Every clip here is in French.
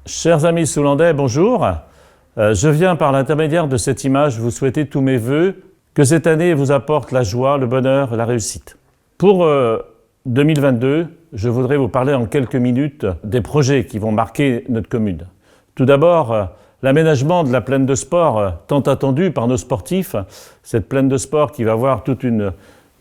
Chers amis soulandais, bonjour. Je viens par l'intermédiaire de cette image vous souhaiter tous mes vœux, que cette année vous apporte la joie, le bonheur, la réussite. Pour 2022, je voudrais vous parler en quelques minutes des projets qui vont marquer notre commune. Tout d'abord, l'aménagement de la plaine de sport tant attendue par nos sportifs, cette plaine de sport qui va avoir toute une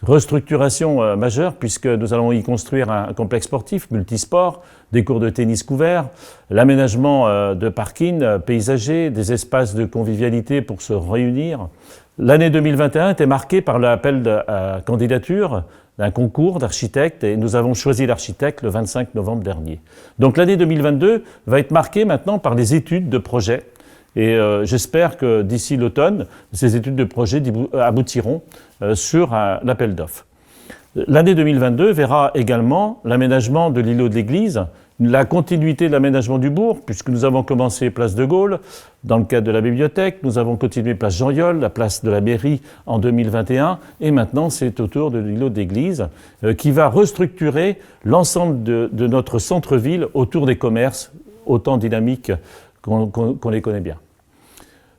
restructuration majeure puisque nous allons y construire un complexe sportif multisport, des cours de tennis couverts, l'aménagement de parkings paysagers, des espaces de convivialité pour se réunir. L'année 2021 était marquée par l'appel de candidature d'un concours d'architectes et nous avons choisi l'architecte le 25 novembre dernier. Donc l'année 2022 va être marquée maintenant par les études de projets. Et j'espère que d'ici l'automne, ces études de projet aboutiront sur l'appel d'offres. L'année 2022 verra également l'aménagement de l'îlot de l'église, la continuité de l'aménagement du bourg, puisque nous avons commencé place de Gaulle, dans le cadre de la bibliothèque, nous avons continué place Jean-Yol, la place de la mairie en 2021, et maintenant c'est au tour de l'îlot de l'église qui va restructurer l'ensemble de notre centre-ville autour des commerces, autant dynamiques qu'on les connaît bien.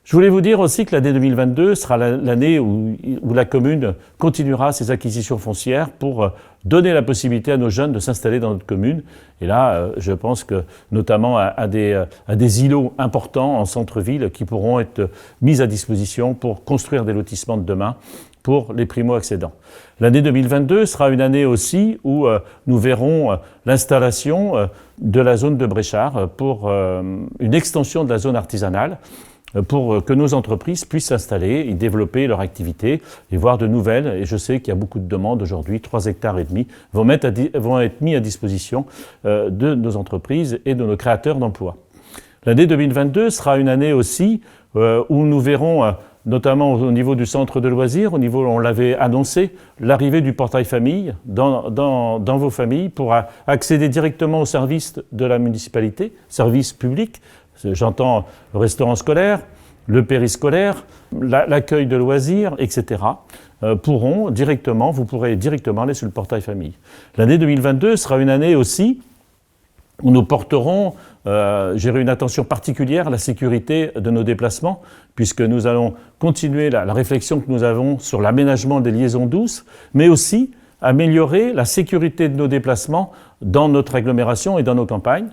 Je voulais vous dire aussi que l'année 2022 sera l'année où la commune continuera ses acquisitions foncières pour donner la possibilité à nos jeunes de s'installer dans notre commune. Et là, je pense que notamment à des îlots importants en centre-ville qui pourront être mis à disposition pour construire des lotissements de demain pour les primo-accédants. L'année 2022 sera une année aussi où nous verrons l'installation de la zone de Bréchard pour une extension de la zone artisanale, pour que nos entreprises puissent s'installer, y développer leur activité et voir de nouvelles. Et je sais qu'il y a beaucoup de demandes aujourd'hui, 3,5 hectares vont être mis à disposition de nos entreprises et de nos créateurs d'emplois. L'année 2022 sera une année aussi où nous verrons, notamment au niveau du centre de loisirs, au niveau, on l'avait annoncé, l'arrivée du portail famille dans vos familles pour accéder directement aux services de la municipalité, services publics. J'entends le restaurant scolaire, le périscolaire, l'accueil de loisirs, etc. Vous pourrez directement aller sur le portail famille. L'année 2022 sera une année aussi où nous porterons une attention particulière à la sécurité de nos déplacements, puisque nous allons continuer la réflexion que nous avons sur l'aménagement des liaisons douces, mais aussi améliorer la sécurité de nos déplacements dans notre agglomération et dans nos campagnes,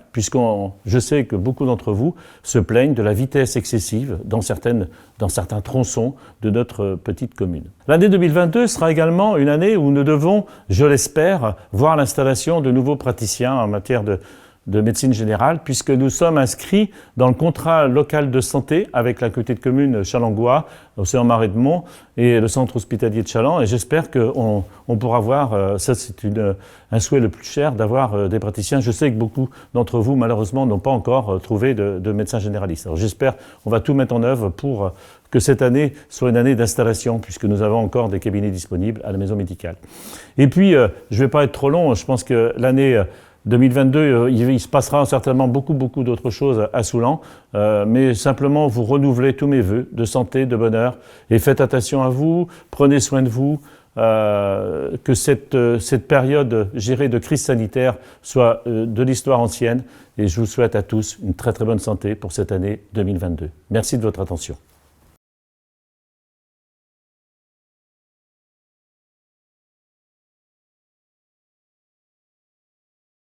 je sais que beaucoup d'entre vous se plaignent de la vitesse excessive dans certains tronçons de notre petite commune. L'année 2022 sera également une année où nous devons, je l'espère, voir l'installation de nouveaux praticiens en matière de médecine générale, puisque nous sommes inscrits dans le contrat local de santé avec la communauté de communes Chalangois, Océan Marais de Mont et le centre hospitalier de Chaland. Et j'espère qu'on pourra voir, ça c'est un souhait le plus cher, d'avoir des praticiens. Je sais que beaucoup d'entre vous, malheureusement, n'ont pas encore trouvé de médecin généraliste. Alors j'espère qu'on va tout mettre en œuvre pour que cette année soit une année d'installation, puisque nous avons encore des cabinets disponibles à la maison médicale. Et puis, je ne vais pas être trop long, je pense que l'année 2022, il se passera certainement beaucoup d'autres choses à Souland, mais simplement vous renouveler tous mes vœux de santé, de bonheur, et faites attention à vous, prenez soin de vous, que cette période gérée de crise sanitaire soit de l'histoire ancienne, et je vous souhaite à tous une très bonne santé pour cette année 2022. Merci de votre attention.